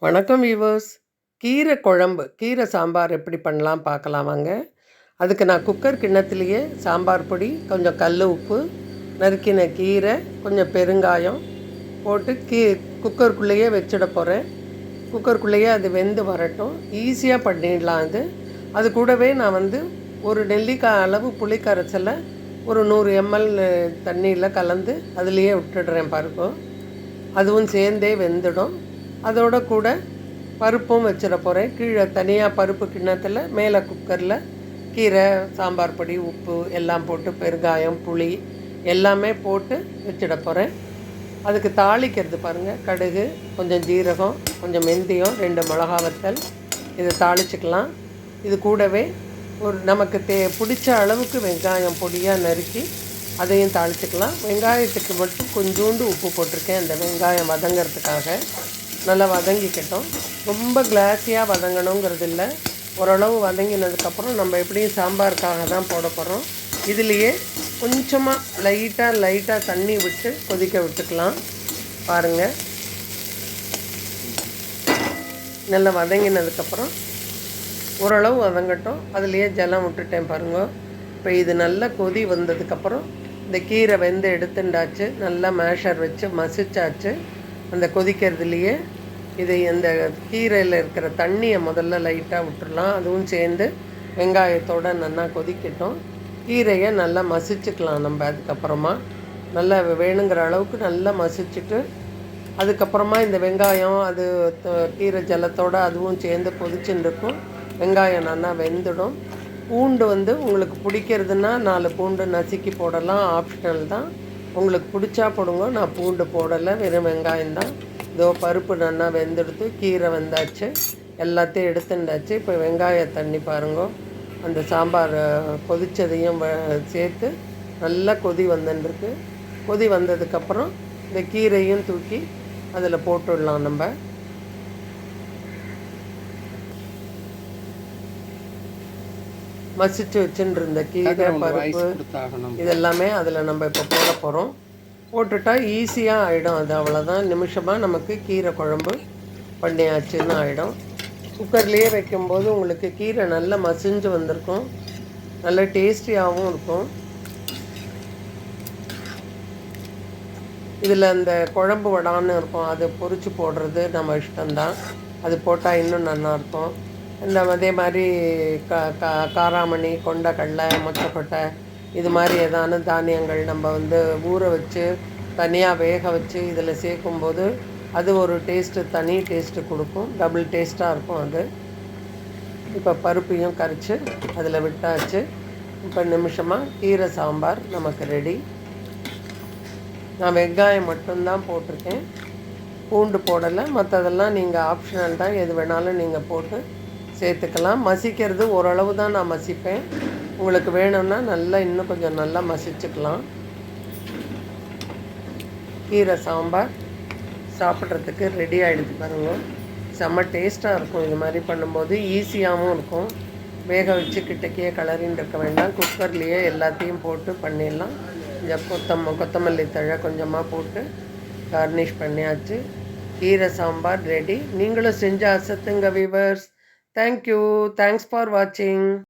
வணக்கம் வீவர்ஸ். கீரை குழம்பு, கீரை சாம்பார் எப்படி பண்ணலாம் பார்க்கலாம் வாங்க. அதுக்கு நான் குக்கர் கிண்ணத்துலேயே சாம்பார் பொடி, கொஞ்சம் கல் உப்பு, நறுக்கின கீரை, கொஞ்சம் பெருங்காயம் போட்டு குக்கருக்குள்ளேயே வச்சிட போகிறேன். குக்கருக்குள்ளேயே அது வெந்து வரட்டும். ஈஸியாக பண்ணிடலாம் அது. அது கூடவே நான் ஒரு நெல்லிக்காய் அளவு புளி கரைசலை ஒரு 100 ml தண்ணியில் கலந்து அதுலேயே விட்டுடுறேன் பாருங்க. அதுவும் சேர்ந்தே வெந்துடும். அதோட கூட பருப்பும் வச்சிட போகிறேன். கீழே தனியாக பருப்பு கிண்ணத்தில், மேலே குக்கரில் கீரை, சாம்பார் பொடி, உப்பு எல்லாம் போட்டு பெருங்காயம், புளி எல்லாமே போட்டு வச்சிட போகிறேன். அதுக்கு தாளிக்கிறது பாருங்கள். கடுகு, கொஞ்சம் ஜீரகம், கொஞ்சம் வெந்தயம், 2 மிளகா வத்தல், இதை தாளிச்சிக்கலாம். இது கூடவே நமக்கு பிடிச்ச அளவுக்கு வெங்காயம் பொடியாக நறுக்கி அதையும் தாளிச்சிக்கலாம். வெங்காயத்துக்கு மட்டும் கொஞ்சோண்டு உப்பு போட்டிருக்கேன், அந்த வெங்காயம் வதங்கிறதுக்காக. நல்லா வதங்கிக்கட்டும். ரொம்ப கிளாஸியாக வதங்கணுங்கிறது இல்லை. ஓரளவு வதங்கினதுக்கப்புறம் நம்ம எப்படியும் சாம்பாருக்காக தான் போட போகிறோம். இதுலேயே கொஞ்சமாக லைட்டாக தண்ணி விட்டு கொதிக்க விட்டுக்கலாம். பாருங்கள், நல்லா வதங்கினதுக்கப்புறம் ஓரளவு வதங்கட்டும். அதுலேயே ஜலம் விட்டுட்டேன் பாருங்க. இப்போ இது நல்லா கொதி வந்ததுக்கப்புறம் இந்த கீரை வெந்து எடுத்துண்டாச்சு. நல்லா மேஷர் வச்சு மசிச்சாச்சு. அந்த கொதிக்கிறதுலையே அந்த கீரையில் இருக்கிற தண்ணியை முதல்ல லைட்டாக விட்டுடலாம். அதுவும் சேர்ந்து வெங்காயத்தோடு நல்லா கொதிக்கட்டும். கீரையை நல்லா மசிச்சுக்கலாம் நம்ம. அதுக்கப்புறமா நல்லா வேணுங்கிற அளவுக்கு நல்லா மசிச்சுட்டு, அதுக்கப்புறமா இந்த வெங்காயம் அது கீரை ஜலத்தோடு அதுவும் சேர்ந்து கொதிச்சுன்னு இருக்கும். வெங்காயம் நல்லா வெந்துடும். பூண்டு உங்களுக்கு பிடிக்கிறதுனா 4 பூண்டு நசுக்கி போடலாம், ஆப்ஷனல் தான். உங்களுக்கு பிடிச்சா போடுங்க. நான் பூண்டு போடலை, வெறும் வெங்காயம்தான். இதோ பருப்பு நல்லா வெந்தெடுத்து, கீரை வெந்தாச்சு, எல்லாத்தையும் எடுத்துட்டாச்சு. இப்போ வெங்காய தண்ணி பாருங்க, அந்த சாம்பார் கொதித்ததையும் சேர்த்து நல்லா கொதி வந்துருக்கு. கொதி வந்ததுக்கப்புறம் இந்த கீரையும் தூக்கி அதில் போட்டுடலாம். நம்ம மசிச்சு வச்சுட்டு இருந்த கீரை, பருப்பு இதெல்லாமே அதில் நம்ம இப்போ போட போகிறோம். போட்டுட்டால் ஈஸியாக ஆகிடும். அது அவ்வளோதான், நிமிஷமாக நமக்கு கீரை குழம்பு பண்ணியாச்சுன்னு ஆகிடும். குக்கர்லேயே வைக்கும்போது உங்களுக்கு கீரை நல்லா மசிஞ்சு வந்திருக்கும், நல்ல டேஸ்டியாகவும் இருக்கும். இதில் அந்த குழம்பு வடான்னு இருக்கும், அது பொரிச்சு போடுறது நம்ம இஷ்டம்தான். அது போட்டால் இன்னும் நல்லாயிருக்கும். அதே மாதிரி காராமணி, கொண்டக்கடலை, மொச்சக்கொட்டை இது மாதிரி ஏதான தானியங்கள் நம்ம ஊற வச்சு தனியாக வேக வச்சு இதில் சேர்க்கும்போது அது ஒரு தனி டேஸ்ட்டு கொடுக்கும். டபுள் டேஸ்ட்டாக இருக்கும் அது. இப்போ பருப்பையும் கரைச்சி அதில் விட்டாச்சு. இப்போ நிமிஷமாக கீரை சாம்பார் நமக்கு ரெடி. நான் வெங்காயம் மட்டும்தான் போட்டிருக்கேன், பூண்டு போடலை. மற்றதெல்லாம் நீங்கள் ஆப்ஷனல் தான், எது வேணாலும் நீங்கள் போட்டு சேர்த்துக்கலாம். மசிக்கிறது ஓரளவு தான் நான் மசிப்பேன். உங்களுக்கு வேணும்னா நல்லா இன்னும் கொஞ்சம் நல்லா மசிச்சுக்கலாம். கீரை சாம்பார் சாப்பிட்றதுக்கு ரெடி ஆகிடுது பாருங்க. செம்ம டேஸ்ட்டாக இருக்கும். இது மாதிரி பண்ணும்போது ஈஸியாகவும் இருக்கும். வேக வச்சு கிட்டக்கையே கலரின்னு இருக்க வேண்டாம். குக்கர்லேயே எல்லாத்தையும் போட்டு பண்ணிடலாம். கொஞ்சம் கொத்தமல்லி தழை கொஞ்சமாக போட்டு கார்னிஷ் பண்ணியாச்சு. கீரை சாம்பார் ரெடி. நீங்களும் செஞ்சு அசத்துங்க வீவர்ஸ். தேங்க்யூ. தேங்க்ஸ் ஃபார் வாட்சிங்.